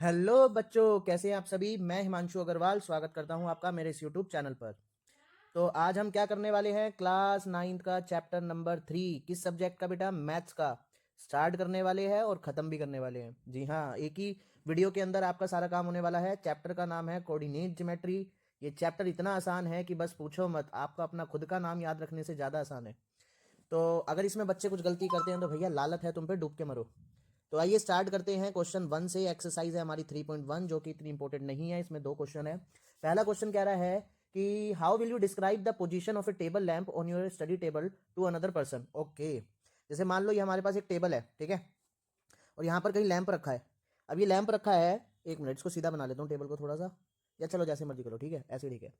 Hello बच्चों, कैसे हैं आप सभी। मैं हिमांशु अग्रवाल स्वागत करता हूं आपका मेरे इस यूट्यूब चैनल पर। तो आज हम क्या करने वाले हैं, क्लास 9th का चैप्टर नंबर 3। किस सब्जेक्ट का बेटा? मैथ्स का। स्टार्ट करने वाले हैं और ख़त्म भी करने वाले हैं। जी हाँ, एक ही वीडियो के अंदर आपका सारा काम होने वाला है। चैप्टर का नाम है कोऑर्डिनेट ज्योमेट्री। ये चैप्टर इतना आसान है कि बस पूछो मत, आपका अपना खुद का नाम याद रखने से ज़्यादा आसान है। तो अगर इसमें बच्चे कुछ गलती करते हैं तो भैया लालत है तुम पे, डूब के मरो। तो आइए स्टार्ट करते हैं। क्वेश्चन 1 से एक्सरसाइज है हमारी 3.1, जो कि इतनी इंपॉर्टेंट नहीं है। इसमें दो क्वेश्चन है। पहला क्वेश्चन कह रहा है कि how will you describe the position of a table lamp on your study table to another person. Okay, जैसे मान लो ये हमारे पास एक टेबल है, ठीक है, और यहाँ पर कहीं लैंप रखा है। अब ये लैंप रखा है, एक मिनट इसको सीधा बना लेता हूँ टेबल को थोड़ा सा, या चलो जैसे मर्जी करो, ठीक है, ऐसे ठीक है।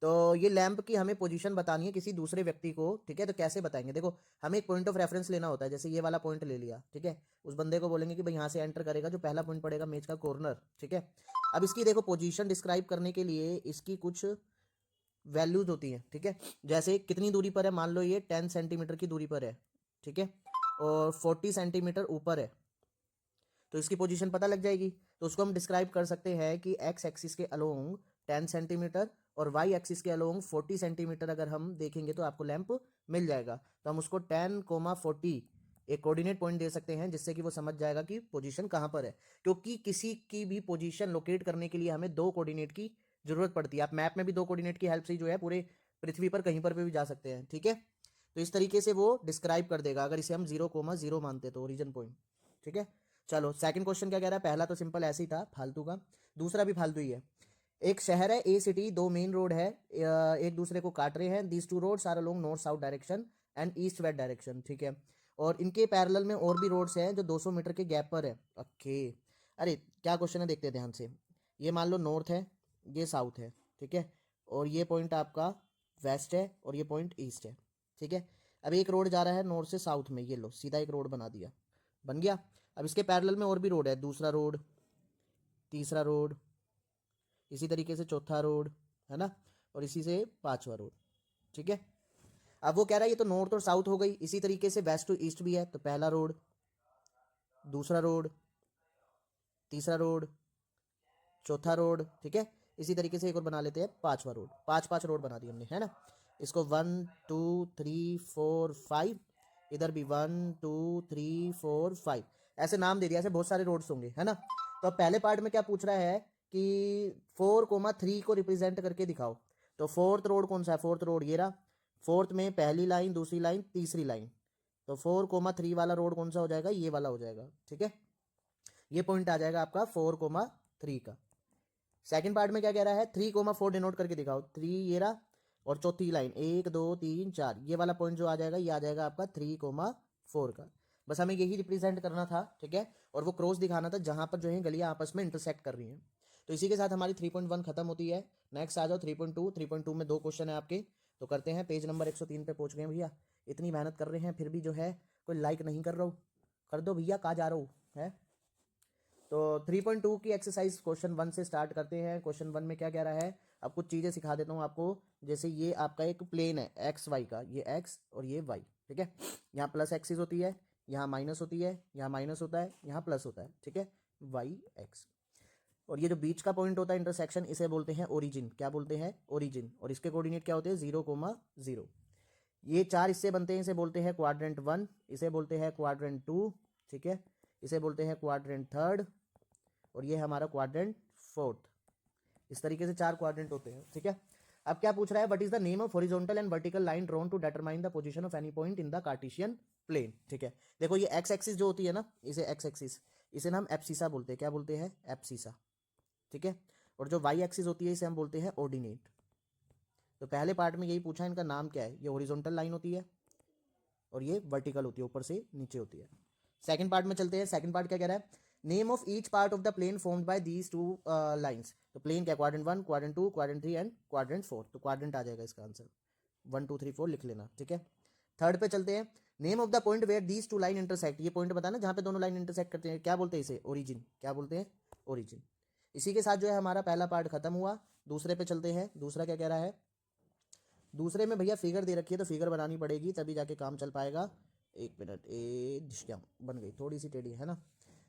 तो ये लैंप की हमें पोजीशन बतानी है किसी दूसरे व्यक्ति को, ठीक है। तो कैसे बताएंगे? देखो, हमें एक पॉइंट ऑफ रेफरेंस लेना होता है। जैसे ये वाला पॉइंट ले लिया, ठीक है, उस बंदे को बोलेंगे कि भाई यहाँ से एंटर करेगा, जो पहला पॉइंट पड़ेगा मेज का कॉर्नर, ठीक है। अब इसकी देखो पोजीशन डिस्क्राइब करने के लिए इसकी कुछ वैल्यूज होती हैं, ठीक है। जैसे कितनी दूरी पर है, मान लो ये 10 सेंटीमीटर की दूरी पर है, ठीक है, और 40 सेंटीमीटर ऊपर है, तो इसकी पोजीशन पता लग जाएगी। तो उसको हम डिस्क्राइब कर सकते हैं कि एक्स एक्सिस के अलोंग 10 सेंटीमीटर और वाई एक्सिस के अलोंग 40 सेंटीमीटर अगर हम देखेंगे तो आपको लैंप मिल जाएगा। तो हम उसको 10, 40 एक कोऑर्डिनेट पॉइंट दे सकते हैं, जिससे कि वो समझ जाएगा कि पोजीशन कहाँ पर है। क्योंकि किसी की भी पोजीशन लोकेट करने के लिए हमें दो कोऑर्डिनेट की जरूरत पड़ती है। आप मैप में भी दो कोऑर्डिनेट की हेल्प से जो है पूरे पृथ्वी पर कहीं पर भी जा सकते हैं, ठीक है। तो इस तरीके से वो डिस्क्राइब कर देगा अगर इसे हम 0,0 मानते तो ओरिजिन पॉइंट, ठीक है। चलो सेकंड क्वेश्चन क्या कह रहा है। पहला तो सिंपल ऐसे ही था, फालतू का। दूसरा भी फालतू ही है। एक शहर है ए सिटी, दो मेन रोड है, एक दूसरे को काट रहे हैं। These two roads are along north south direction and east west direction, ठीक है। और इनके पैरेलल में और भी रोड्स हैं जो 200 मीटर के गैप पर है। ओके, अरे क्या क्वेश्चन है देखते हैं ध्यान से। ये मान लो नॉर्थ है, ये साउथ है, ठीक है, और ये पॉइंट आपका वेस्ट है और ये पॉइंट ईस्ट है, ठीक है। अब एक रोड जा रहा है नॉर्थ से साउथ में, ये लो सीधा एक रोड बना दिया, बन गया। अब इसके पैरेलल में और भी रोड है, दूसरा रोड, तीसरा रोड, इसी तरीके से चौथा रोड, है ना, और इसी से पांचवा रोड, ठीक है। अब वो कह रहा है ये तो नॉर्थ और साउथ हो गई, इसी तरीके से वेस्ट टू ईस्ट भी है। तो पहला रोड, दूसरा रोड, तीसरा रोड, चौथा रोड, ठीक है। इसी तरीके से एक और बना लेते हैं, पांचवा रोड। पांच पांच रोड बना दिए हमने, है ना। इसको 1, 2, 3, 4, 5, इधर भी 1, 2, 3, 4, 5 ऐसे नाम दे दिया। ऐसे बहुत सारे रोड्स होंगे, है ना। तो अब पहले पार्ट में क्या पूछ रहा है कि 4,3 को रिप्रेजेंट करके दिखाओ। तो फोर्थ रोड कौन सा है? फोर्थ रोड ये रहा। फोर्थ में पहली लाइन, दूसरी लाइन, तीसरी लाइन। तो 4,3 वाला रोड कौन सा हो जाएगा? ये वाला हो जाएगा, ठीक है। ये पॉइंट आ जाएगा आपका 4,3 का। सेकंड पार्ट में क्या कह रहा है? 3,4 डिनोट करके दिखाओ। 3 ये रहा, और चौथी लाइन 1, 2, 3, 4, ये वाला पॉइंट जो आ जाएगा, ये आ जाएगा आपका 3,4 का। बस हमें यही रिप्रेजेंट करना था, ठीक है। और वो क्रॉस दिखाना था जहां पर जो है गलियां आपस में इंटरसेक्ट कर रही हैं। तो इसी के साथ हमारी 3.1 खत्म होती है। नेक्स्ट आ जाओ 3.2। 3.2 में दो क्वेश्चन है आपके, तो करते हैं। पेज नंबर 103 पे पहुंच गए भैया। इतनी मेहनत कर रहे हैं फिर भी जो है कोई लाइक नहीं कर रहा हो, कर दो भैया, कहाँ जा रहा हूँ है। तो 3.2 की एक्सरसाइज क्वेश्चन 1 से स्टार्ट करते हैं। क्वेश्चन 1 में क्या कह रहा है, अब कुछ चीज़ें सिखा देता हूँ आपको। जैसे ये आपका एक प्लेन है एक्स वाई का, ये एक्स और ये वाई, ठीक है। यहाँ प्लस एक्सिस होती है, यहाँ माइनस होती है, यहाँ माइनस होता है, यहाँ प्लस होता है, ठीक है, वाई एक्स। और ये जो बीच का पॉइंट होता है इंटरसेक्शन, इसे बोलते हैं ओरिजिन। क्या बोलते हैं? ओरिजिन। और इसके कोऑर्डिनेट क्या होते हैं? 0,0। ये चार इससे बनते हैं, इसे बोलते हैं क्वाड्रेंट 1, इसे बोलते हैं क्वाड्रेंट 2, ठीक है, इसे बोलते हैं क्वाड्रेंट 3, और ये हमारा क्वाड्रेंट 4। इस तरीके से चार क्वाड्रेंट होते हैं, ठीक है। अब क्या पूछ रहा है? What is the name of horizontal and vertical line drawn to determine the position of any point in the Cartesian plane, ठीक है। देखो ये एक्स एक्सिस जो होती है ना, इसे एक्स एक्सिस, इसे ना हम एप्सिसा बोलते हैं। क्या बोलते हैं? एप्सिसा, ठीक है। और जो वाई एक्सिस होती है इसे हम बोलते हैं ऑर्डिनेट। तो पहले पार्ट में यही पूछा, इनका नाम क्या है। ये हॉरिजॉन्टल लाइन होती है और ये वर्टिकल होती है, ऊपर से नीचे होती है। सेकंड पार्ट में चलते हैं। सेकंड पार्ट क्या कह रहा है? Name of each part of the plane formed by these two lines. तो प्लेन क्या? Quadrant 1, quadrant 2, quadrant 3 and quadrant 4। तो क्वाड्रेंट आ जाएगा इसका आंसर। 1, 2, 3, 4 लिख लेना, ठीक है। थर्ड पे चलते हैं। Name of the point where these two line intersect. ये पॉइंट बताना जहां पे दोनों लाइन इंटरसेक्ट करते हैं, क्या बोलते हैं इसे? ओरिजिन। क्या बोलते हैं? ओरिजिन। इसी के साथ जो है हमारा पहला पार्ट खत्म हुआ। दूसरे पे चलते हैं। दूसरा क्या कह रहा है? दूसरे में भैया फिगर दे रखी है, तो फिगर बनानी पड़ेगी तभी जाके काम चल पाएगा। एक मिनट, ए दिश्या बन गई, थोड़ी सी टेढ़ी है ना।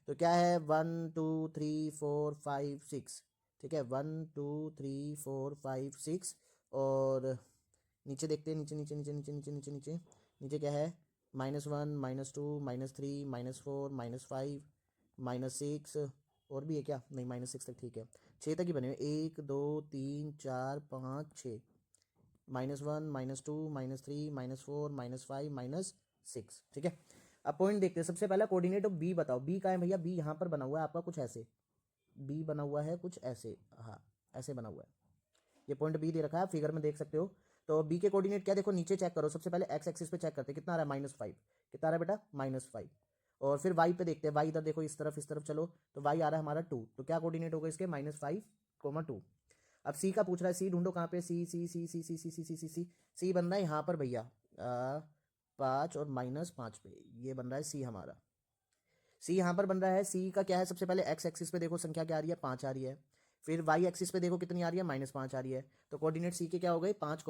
तो क्या है 1 2 3 4 5 6, ठीक है 1 2 3 4 5 6। और नीचे देखते हैं, नीचे नीचे नीचे नीचे नीचे नीचे नीचे नीचे क्या है -1 -2 -3 -4 -5 -6। और भी है क्या? नहीं, -6 तक ठीक है, 6 तक ही बने हुए, 1 2 3 4 5 6, -1 -2 -3 -4 -5 -6, ठीक है। अब पॉइंट देखते हैं। सबसे पहला कोऑर्डिनेट ऑफ बी बताओ। बी का है भैया? बी यहाँ पर बना हुआ है आपका कुछ ऐसे, बी बना हुआ है कुछ ऐसे, हाँ ऐसे बना हुआ है। ये पॉइंट बी दे रखा है, आप फिगर में देख सकते हो। तो बी के कोऑर्डिनेट क्या, देखो नीचे चेक करो। सबसे पहले एक्स एक्सिस पे चेक करते हैं, कितना आ रहा है -5, कितना आ रहा है बेटा -5। और फिर वाई पे देखते हैं, वाई इधर देखो, इस तरफ चलो, तो वाई आ रहा है हमारा 2। तो क्या कोऑर्डिनेट होगा इसके? -5, 2। अब सी का पूछ रहा है, सी ढूंढो कहाँ पे, सी सी सी सी सी सी सी सी सी सी सी बन रहा है यहाँ पर भैया 5 और -5 पे, ये बन रहा है सी हमारा। सी यहाँ पर बन रहा है। सी का क्या है? सबसे पहले एक्स एक्सिस पे देखो संख्या क्या आ रही है, 5 आ रही है। फिर वाई एक्सिस पे देखो कितनी आ रही है, -5 आ रही है। तो कोऑर्डिनेट सी के क्या हो गए? 5,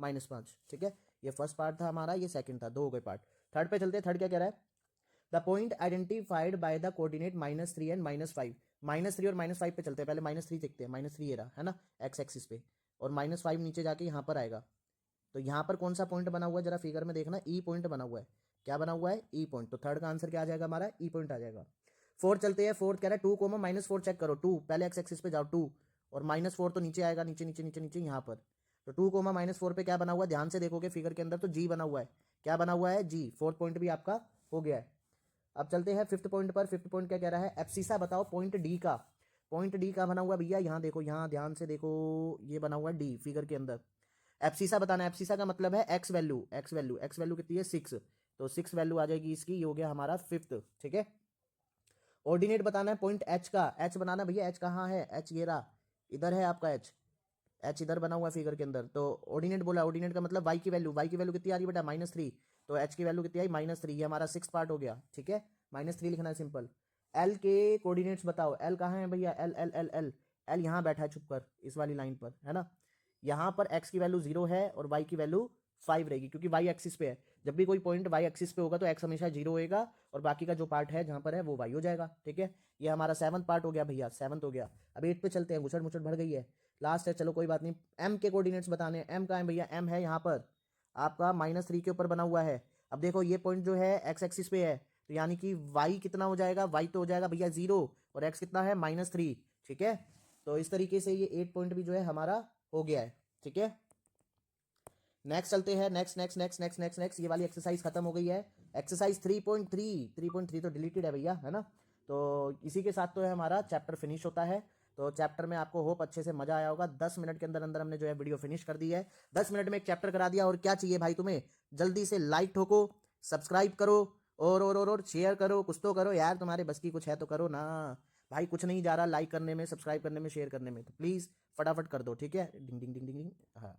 -5, ठीक है। ये फर्स्ट पार्ट था हमारा, ये सेकंड था, 2 हो गए पार्ट। थर्ड पे चलते हैं। थर्ड क्या कह रहा है? The point identified by the coordinate -3 and -5। -3 और -5 पे चलते हैं। पहले -3 देखते हैं, -3 ये रहा है ना एक्स एक्सिस पे, और -5 नीचे जाके यहाँ पर आएगा। तो यहाँ पर कौन सा पॉइंट बना हुआ है जरा फिगर में देखना, ई पॉइंट बना हुआ है। क्या बना हुआ है? ई पॉइंट। तो थर्ड का आंसर क्या आ जाएगा हमारा? ई पॉइंट आ जाएगा। फोर्थ चलते हैं। फोर्थ कह रहा है 2, -4 चेक करो। 2 पहले एक्स एक्सिस पे जाओ 2, और -4 तो नीचे आएगा, नीचे नीचे नीचे नीचे यहाँ पर। तो 2, -4 पे क्या बना हुआ है? ध्यान से देखोगे फिगर के अंदर तो जी बना हुआ है। क्या बना हुआ है? जी। फोर्थ पॉइंट भी आपका हो गया है। अब चलते हैं फिफ्थ पॉइंट पर। फिफ्थ पॉइंट क्या कह रहा है? एब्सिसा बताओ पॉइंट डी का। पॉइंट डी का बना हुआ भैया, यहाँ देखो, यहाँ ध्यान से देखो, ये बना हुआ है डी फिगर के अंदर। एब्सिसा बताना है। एब्सिसा का मतलब है एक्स वैल्यू। एक्स वैल्यू कितनी है? 6। तो 6 वैल्यू आ जाएगी इसकी, ये हो गया हमारा फिफ्थ, ठीक है। ऑर्डिनेट बताना है पॉइंट एच का। एच बनाना भैया, एच कहाँ है? एच ये रहा, इधर है आपका एच। एच इधर बना हुआ है फिगर के अंदर। तो ऑर्डिनेट बोला, ऑर्डिनेट का मतलब वाई की वैल्यू। वाई की वैल्यू कितनी आ रही है बेटा? -3। तो एच की वैल्यू कितनी आई? -3। ये हमारा 6 पार्ट हो गया, ठीक है। -3 लिखना है सिंपल। एल के कोऑर्डिनेट्स बताओ। एल कहाँ है भैया? L L L L L यहाँ बैठा है छुप कर, इस वाली लाइन पर, है ना। यहाँ पर एक्स की वैल्यू 0 है और वाई की वैल्यू 5 रहेगी, क्योंकि वाई एक्सिस पे है। जब भी कोई पॉइंट वाई एक्सिस पे होगा तो एक्स हमेशा 0 होएगा, और बाकी का जो पार्ट है जहाँ पर है वो वाई हो जाएगा, ठीक है। ये हमारा 7th पार्ट हो गया भैया, 7th हो गया। अब 8 पे चलते हैं, घुसड़ मुचड़ बढ़ गई है, लास्ट है, चलो कोई बात नहीं। एम के कोऑर्डिनेट्स बताने हैं। एम का है भैया? एम है यहाँ पर आपका -3 के ऊपर बना हुआ है। अब देखो ये पॉइंट जो है एक्स एक्सिस पे है, तो यानी कि वाई कितना हो जाएगा? वाई तो हो जाएगा भैया 0, और एक्स कितना है? -3, ठीक है। तो इस तरीके से ये 8 पॉइंट भी जो है हमारा हो गया है, ठीक है। नेक्स्ट चलते हैं। Next next next next next next ये वाली एक्सरसाइज खत्म हो गई है। एक्सरसाइज 3.3, 3.3 तो डिलीटेड है भैया, है ना। तो इसी के साथ तो है हमारा चैप्टर फिनिश होता है। तो चैप्टर में आपको होप अच्छे से मजा आया होगा। 10 मिनट के अंदर अंदर हमने जो है वीडियो फिनिश कर दी है। 10 मिनट में एक चैप्टर करा दिया। और क्या चाहिए भाई तुम्हें? जल्दी से लाइक ठोको, सब्सक्राइब करो, और शेयर करो, कुछ तो करो यार, तुम्हारे बस की कुछ है तो करो ना भाई। कुछ नहीं जा रहा लाइक करने में, सब्सक्राइब करने में, शेयर करने में, तो प्लीज फटाफट कर दो, ठीक है। डिंग डिंग डिंग डिंग डिंग। हाँ।